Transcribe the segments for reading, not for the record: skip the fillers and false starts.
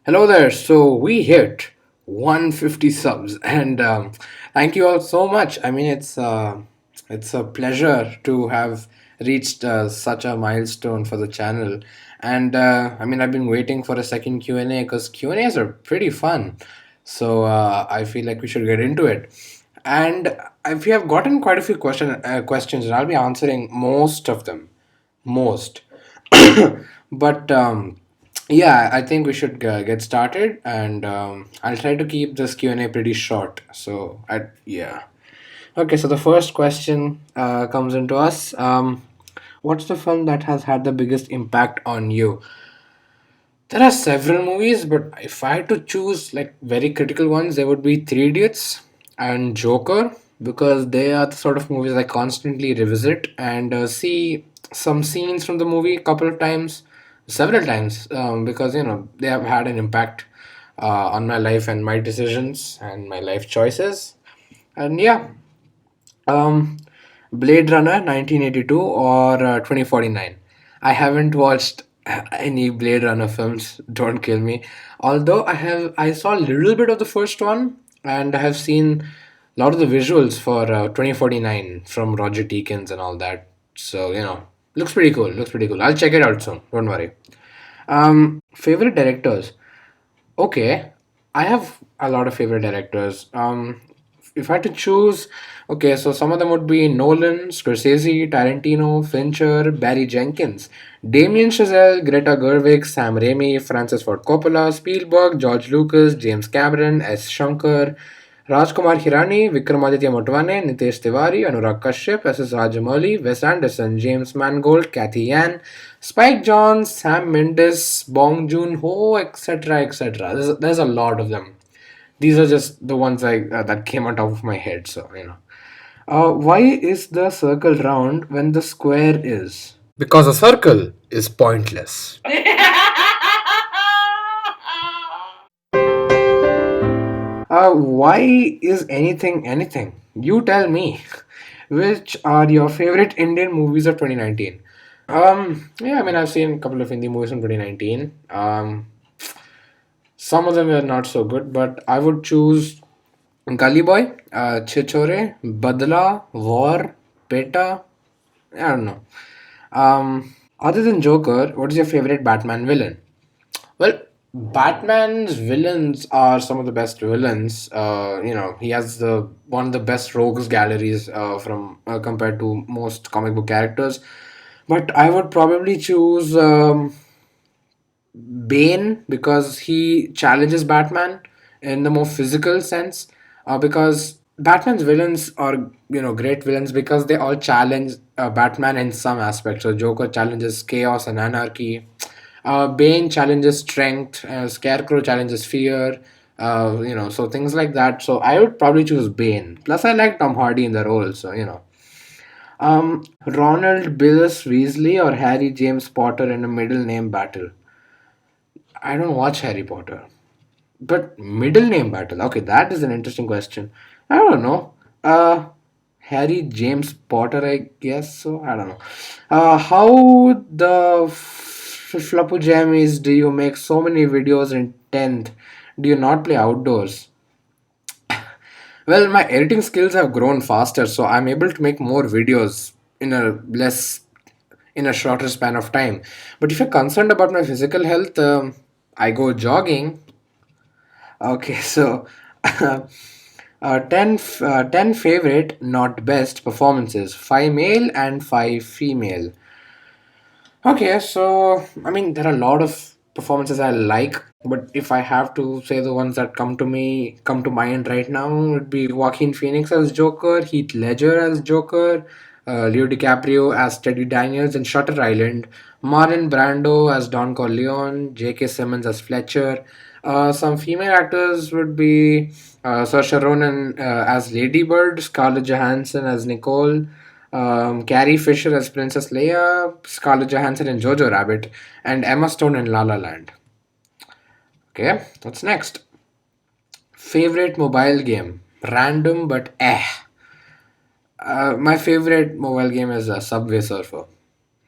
Hello there. So we hit 150 subs, and thank you all so much. I mean, it's a pleasure to have reached such a milestone for the channel. And I mean, I've been waiting for a second Q&A because Q&As are pretty fun. So I feel like we should get into it. And we have gotten quite a few questions, and I'll be answering most of them. Most. But yeah, I think we should get started, and I'll try to keep this Q&A pretty short. Yeah. Okay, so the first question comes into us. What's the film that has had the biggest impact on you? There are several movies, but if I had to choose like very critical ones, there would be Three Idiots and Joker because they are the sort of movies I constantly revisit and see some scenes from the movie a couple of times, several times, because they have had an impact on my life and my decisions and my life choices. And yeah, um, Blade Runner 1982 or 2049. I haven't watched any Blade Runner films. Don't kill me. Although I saw a little bit of the first one, and I have seen a lot of the visuals for 2049 from Roger Deakins and all that. So looks pretty cool. Looks pretty cool. I'll check it out soon. Don't worry. Favorite directors. Okay, I have a lot of favorite directors. If I had to choose, okay, so some of them would be Nolan, Scorsese, Tarantino, Fincher, Barry Jenkins, Damien Chazelle, Greta Gerwig, Sam Raimi, Francis Ford Coppola, Spielberg, George Lucas, James Cameron, S. Shankar, Rajkumar Hirani, Vikramaditya Motwane, Nitesh Tiwari, Anurag Kashyap, S. S. Rajamouli, Wes Anderson, James Mangold, Kathy Yan, Spike Jonze, Sam Mendes, Bong Joon-ho, etc., etc. There's a lot of them. These are just the ones that came on top of my head. So why is the circle round when the square is? Because a circle is pointless. Why is anything anything? You tell me. Which are your favorite Indian movies of 2019? Yeah, I mean, I've seen a couple of Hindi movies from 2019. Some of them were not so good, but I would choose Gully Boy, Chichore, Badla, War, Peta. I don't know. Other than Joker, what is your favorite Batman villain? Well, Batman's villains are some of the best villains. He has the one of the best rogues galleries from compared to most comic book characters. But I would probably choose Bane because he challenges Batman in the more physical sense. Because Batman's villains are great villains because they all challenge Batman in some aspects. So Joker challenges chaos and anarchy. Bane challenges strength. Scarecrow challenges fear. So things like that. So I would probably choose Bane. Plus, I like Tom Hardy in the role. So Ronald Billis Weasley or Harry James Potter in a middle name battle. I don't watch Harry Potter. But middle name battle. Okay, that is an interesting question. I don't know. Harry James Potter, I guess so. I don't know. How the flappu jam is? Do you make so many videos in 10th? Do you not play outdoors? Well, my editing skills have grown faster, so I'm able to make more videos in a shorter span of time. But if you're concerned about my physical health, I go jogging. Okay, so 10 favorite, not best performances, 5 male and 5 female. Okay, so I mean, there are a lot of performances I like, but if I have to say the ones that come to mind right now, would be Joaquin Phoenix as Joker, Heath Ledger as Joker, Leo DiCaprio as Teddy Daniels in Shutter Island, Marlon Brando as Don Corleone, J.K. Simmons as Fletcher. Some female actors would be Saoirse Ronan as Lady Bird, Scarlett Johansson as Nicole, Carrie Fisher as Princess Leia, Scarlett Johansson in Jojo Rabbit, and Emma Stone in La La Land. Okay, what's next? Favorite mobile game? Random but eh. My favorite mobile game is Subway Surfer.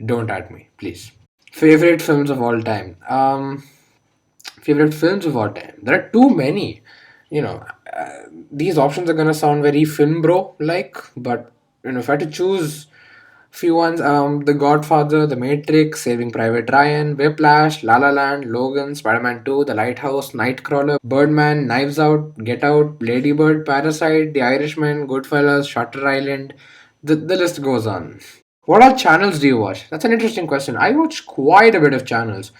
Don't at me, please. Favorite films of all time. Favorite films of all time. There are too many. You know, these options are gonna sound very film bro like, but if I had to choose few ones, The Godfather, The Matrix, Saving Private Ryan, Whiplash, La La Land, Logan, Spider-Man 2, The Lighthouse, Nightcrawler, Birdman, Knives Out, Get Out, Lady Bird, Parasite, The Irishman, Goodfellas, Shutter Island. The list goes on. What all channels do you watch? That's an interesting question. I watch quite a bit of channels.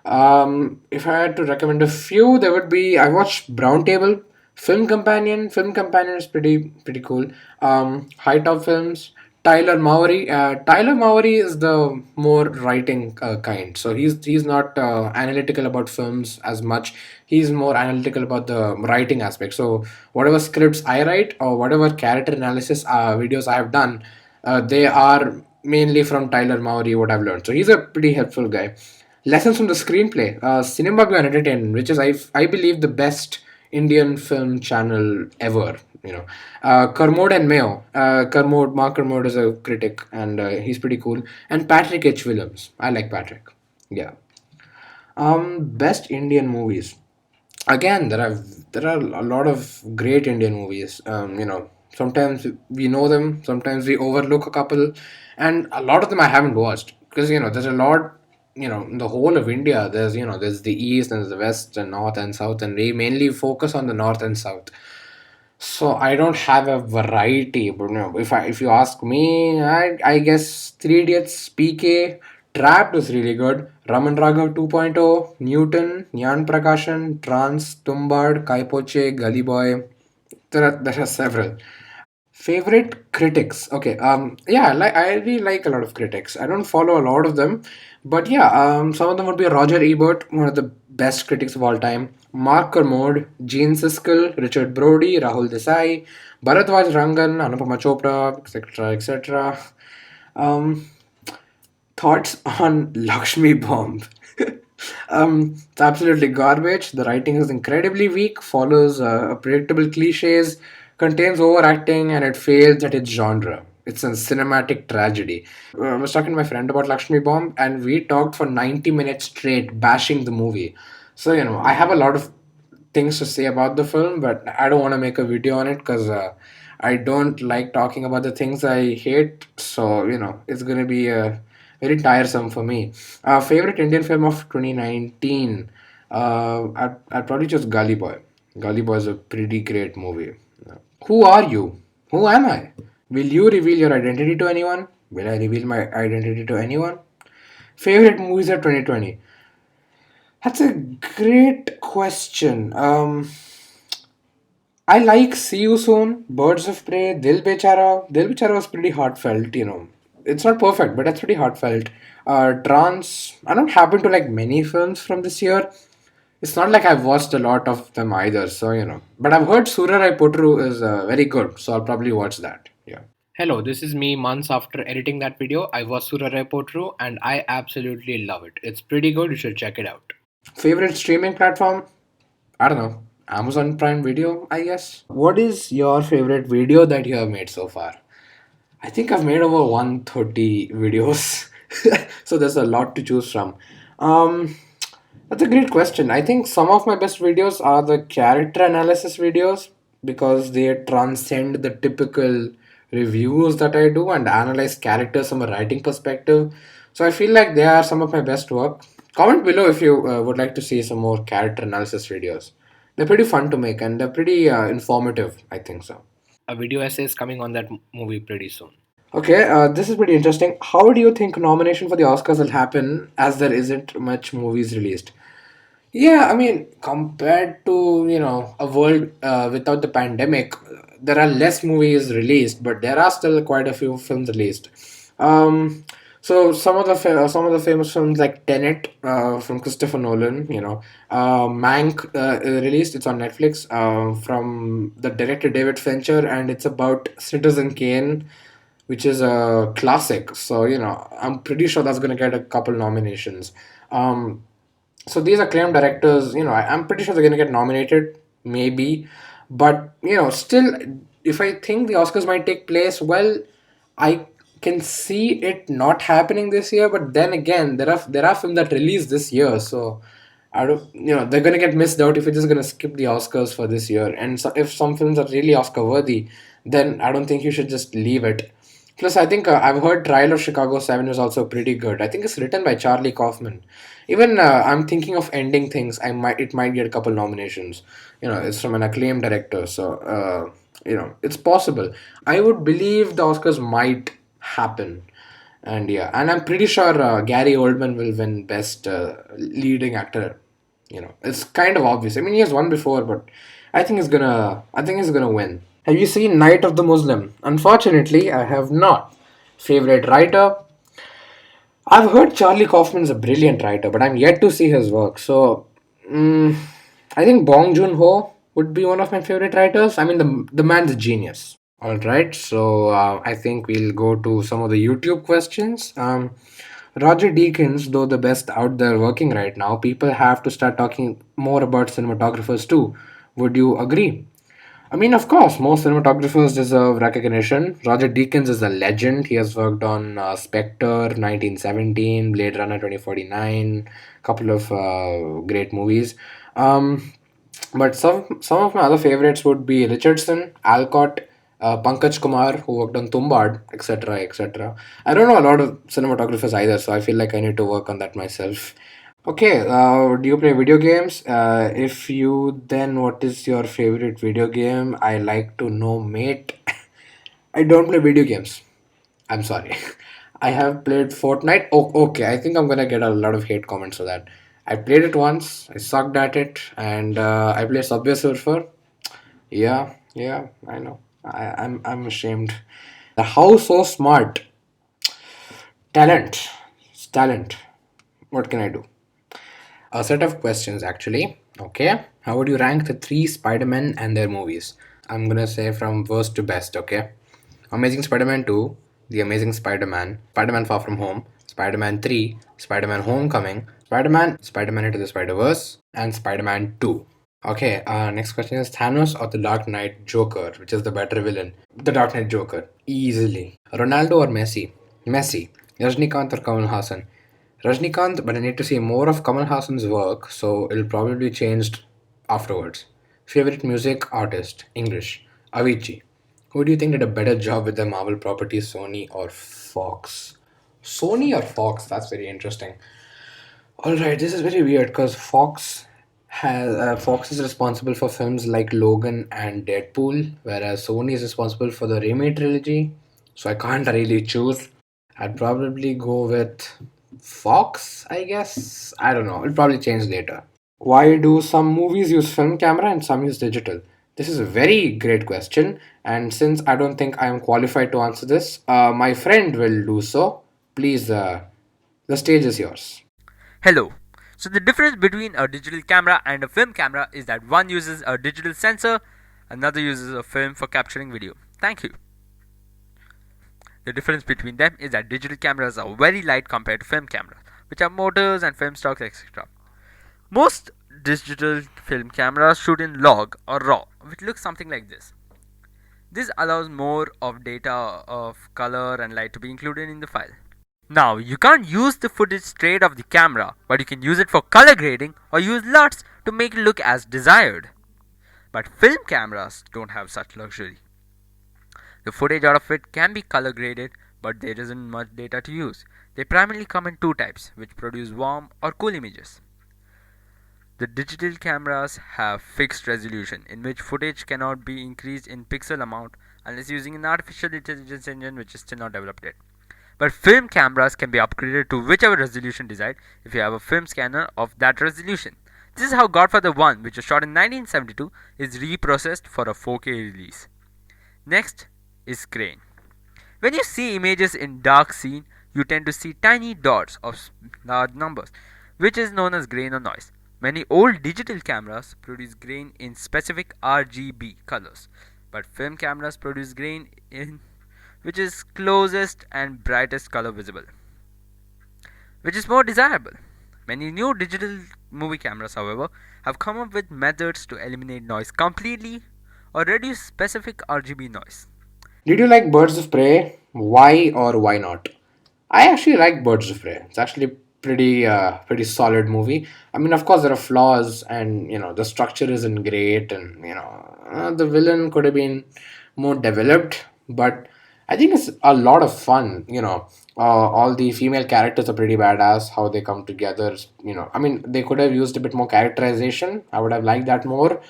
If I had to recommend a few, there would be I watch Brown Table, Film Companion. Film Companion is pretty cool. High Top Films. Tyler Mowry. Tyler Mowry is the more writing kind. So he's not analytical about films as much. He's more analytical about the writing aspect. So whatever scripts I write or whatever character analysis videos I have done, they are mainly from Tyler Mowry. What I've learned. So he's a pretty helpful guy. Lessons from the screenplay. Cinema View and Entertainment, which is I believe the best Indian film channel ever. Kermode and Mayo. Mark Kermode is a critic, and he's pretty cool. And Patrick H. Willems. I like Patrick. Yeah. Best Indian movies. Again, there are a lot of great Indian movies. Sometimes we know them, sometimes we overlook a couple, and a lot of them I haven't watched because there's a lot. In the whole of India, there's the east and there's the west and north and south, and we mainly focus on the north and south. So I don't have a variety, but if you ask me, I guess Three Idiots, PK, Trapped was really good. Raman Raghav 2.0, Newton, Nyan Prakashan, Trance, Tumbad, Kaipoche, Gully Boy. There are several. Favorite critics. Okay. Yeah, I really like a lot of critics. I don't follow a lot of them, but yeah, some of them would be Roger Ebert, one of the best critics of all time. Mark Kermode, Gene Siskel, Richard Brody, Rahul Desai, Bharadwaj Rangan, Anupama Chopra, etc., etc. Um, Thoughts on Lakshmi Bomb? It's absolutely garbage. The writing is incredibly weak, follows predictable cliches, contains overacting, and it fails at its genre. It's a cinematic tragedy. I was talking to my friend about Lakshmi Bomb, and we talked for 90 minutes straight, bashing the movie. So, I have a lot of things to say about the film, but I don't want to make a video on it because I don't like talking about the things I hate. So, it's going to be very tiresome for me. Favorite Indian film of 2019? I'd probably choose Gully Boy. Gully Boy is a pretty great movie. Who are you? Who am I? Will you reveal your identity to anyone? Will I reveal my identity to anyone? Favorite movies of 2020? That's a great question. I like See You Soon, Birds of Prey, Dil Bechara. Dil Bechara was pretty heartfelt. It's not perfect, but that's pretty heartfelt. Trance. I don't happen to like many films from this year. It's not like I've watched a lot of them either, so. But I've heard Surarai Potru is very good, so I'll probably watch that. Yeah. Hello, this is me months after editing that video. I watched Surarai Potru and I absolutely love it. It's pretty good, you should check it out. Favorite streaming platform? I don't know. Amazon Prime Video, I guess. What is your favorite video that you have made so far? I think I've made over 130 videos. So there's a lot to choose from. Um, that's a great question. I think some of my best videos are the character analysis videos because they transcend the typical reviews that I do and analyze characters from a writing perspective. So I feel like they are some of my best work. Comment below if you would like to see some more character analysis videos. They're pretty fun to make and they're pretty informative, I think so. A video essay is coming on that movie pretty soon. Okay, this is pretty interesting. How do you think nomination for the Oscars will happen as there isn't much movies released? Yeah, I mean, compared to, a world without the pandemic, there are less movies released, but there are still quite a few films released. Um, so some of the famous films like Tenet from Christopher Nolan, Mank released. It's on Netflix from the director David Fincher, and it's about Citizen Kane, which is a classic. So I'm pretty sure that's going to get a couple nominations. Um, so these are acclaimed directors. I'm pretty sure they're going to get nominated, maybe. But, still, if I think the Oscars might take place, well, I can see it not happening this year. But then again, there are films that release this year. So I don't, they're gonna get missed out if we're just gonna skip the Oscars for this year. And so if some films are really Oscar worthy, then I don't think you should just leave it. Plus, I think I've heard Trial of Chicago 7 is also pretty good. I think it's written by Charlie Kaufman. Even I'm thinking of Ending Things. It might get a couple nominations. It's from an acclaimed director, so it's possible. I would believe the Oscars might happen. And yeah, and I'm pretty sure Gary Oldman will win Best Leading Actor. It's kind of obvious. I mean, he has won before, but I think he's gonna win. Have you seen Night of the Muslim? Unfortunately, I have not. Favorite writer? I've heard Charlie Kaufman's a brilliant writer, but I'm yet to see his work. So, mm, I think Bong Joon Ho would be one of my favorite writers. I mean, the man's a genius. All right, so I think we'll go to some of the YouTube questions. Roger Deakins, though the best out there working right now, people have to start talking more about cinematographers too. Would you agree? I mean, of course, most cinematographers deserve recognition. Roger Deakins is a legend. He has worked on Spectre, 1917, Blade Runner 2049, a couple of great movies. Um, but some of my other favorites would be Richardson, Alcott, Pankaj Kumar, who worked on Tumbad, etc., etc. I don't know a lot of cinematographers either, so I feel like I need to work on that myself. Okay, do you play video games? If you, then what is your favorite video game? I like to know, mate. I don't play video games. I'm sorry. I have played Fortnite. Oh, okay. I think I'm gonna get a lot of hate comments for that. I played it once. I sucked at it, and I played Subway Surfer. Yeah, yeah. I know. I'm ashamed. How so smart? Talent. It's talent. What can I do? A set of questions, actually. Okay. How would you rank the three Spider-Men and their movies? I'm gonna say from worst to best, okay? Amazing Spider-Man 2, The Amazing Spider-Man, Spider-Man Far From Home, Spider-Man 3, Spider-Man Homecoming, Spider-Man Into the Spider-Verse, and Spider-Man 2. Okay, next question is Thanos or the Dark Knight Joker, which is the better villain? The Dark Knight Joker, easily. Ronaldo or Messi? Messi. Rajnikant or Kamal Hassan? Rajnikant, but I need to see more of Kamal Hassan's work, so it'll probably be changed afterwards. Favorite music artist? English. Avicii. Who do you think did a better job with the Marvel properties, Sony or Fox? Sony or Fox? That's very interesting. All right, this is very weird because Fox is responsible for films like Logan and Deadpool, whereas Sony is responsible for the remake trilogy. So I can't really choose. I'd probably go with Fox, I guess. I don't know. It'll probably change later. Why do some movies use film camera and some use digital? This is a very great question, and since I don't think I am qualified to answer this, my friend will do so. Please, the stage is yours. Hello. So the difference between a digital camera and a film camera is that one uses a digital sensor, another uses a film for capturing video. Thank you. The difference between them is that digital cameras are very light compared to film cameras, which are motors and film stocks, etc. Most digital film cameras shoot in log or raw, which looks something like this. This allows more of data of color and light to be included in the file. Now, you can't use the footage straight off the camera, but you can use it for color grading or use LUTs to make it look as desired. But film cameras don't have such luxury. The footage out of it can be color graded, but there isn't much data to use. They primarily come in two types, which produce warm or cool images. The digital cameras have fixed resolution, in which footage cannot be increased in pixel amount unless using an artificial intelligence engine which is still not developed yet. But film cameras can be upgraded to whichever resolution desired if you have a film scanner of that resolution. This is how Godfather 1, which was shot in 1972, is reprocessed for a 4K release. Next is grain. When you see images in dark scene, you tend to see tiny dots of large numbers, which is known as grain or noise. Many old digital cameras produce grain in specific RGB colors, but film cameras produce grain in which is closest and brightest color visible, which is more desirable. Many new digital movie cameras, however, have come up with methods to eliminate noise completely or reduce specific RGB noise. Did you like Birds of Prey? Why or why not? I actually like Birds of Prey. It's actually pretty solid movie. I mean, of course, there are flaws, and the structure isn't great, and the villain could have been more developed, but I think it's a lot of fun. All the female characters are pretty badass. How they come together, I mean, they could have used a bit more characterization. I would have liked that more.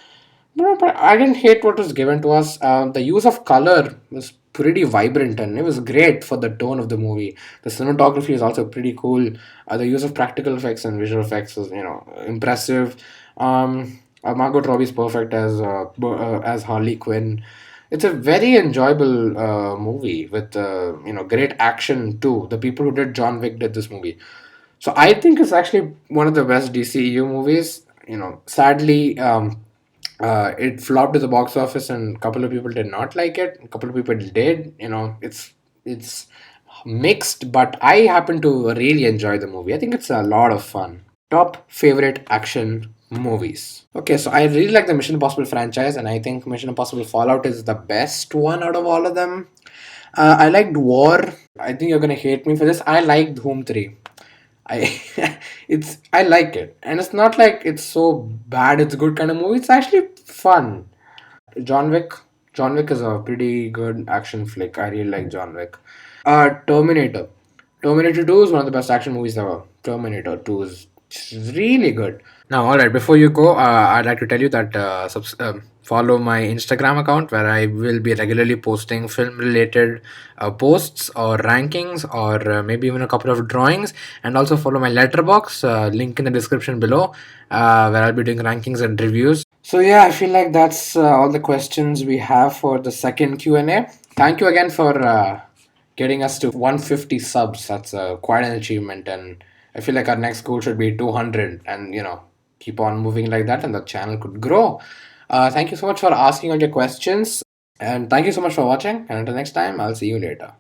No, but I didn't hate what was given to us. The use of color was pretty vibrant and it was great for the tone of the movie. The cinematography is also pretty cool. The use of practical effects and visual effects is, impressive. Margot Robbie is perfect as Harley Quinn. It's a very enjoyable movie with great action too. The people who did John Wick did this movie. So I think it's actually one of the best DCEU movies. Sadly, it flopped at the box office, and a couple of people did not like it. A couple of people did. It's mixed, but I happen to really enjoy the movie. I think it's a lot of fun. Top favorite action movies. Okay, so I really like the Mission Impossible franchise, and I think Mission Impossible Fallout is the best one out of all of them. I liked War. I think you're gonna hate me for this. I liked Doom 3. I I like it, and it's not like it's so bad. It's a good kind of movie. It's actually fun. John Wick. John Wick is a pretty good action flick. I really like John Wick. Terminator. Terminator 2 is one of the best action movies ever. Terminator 2 is really good. Now, all right, before you go, I'd like to tell you that follow my Instagram account where I will be regularly posting film related posts or rankings or maybe even a couple of drawings. And also follow my letterbox, link in the description below, where I'll be doing rankings and reviews. So yeah, I feel like that's all the questions we have for the second Q&A. Thank you again for getting us to 150 subs. That's quite an achievement, and I feel like our next goal should be 200, and keep on moving like that, and the channel could grow. Thank you so much for asking all your questions, and thank you so much for watching. And until next time, I'll see you later.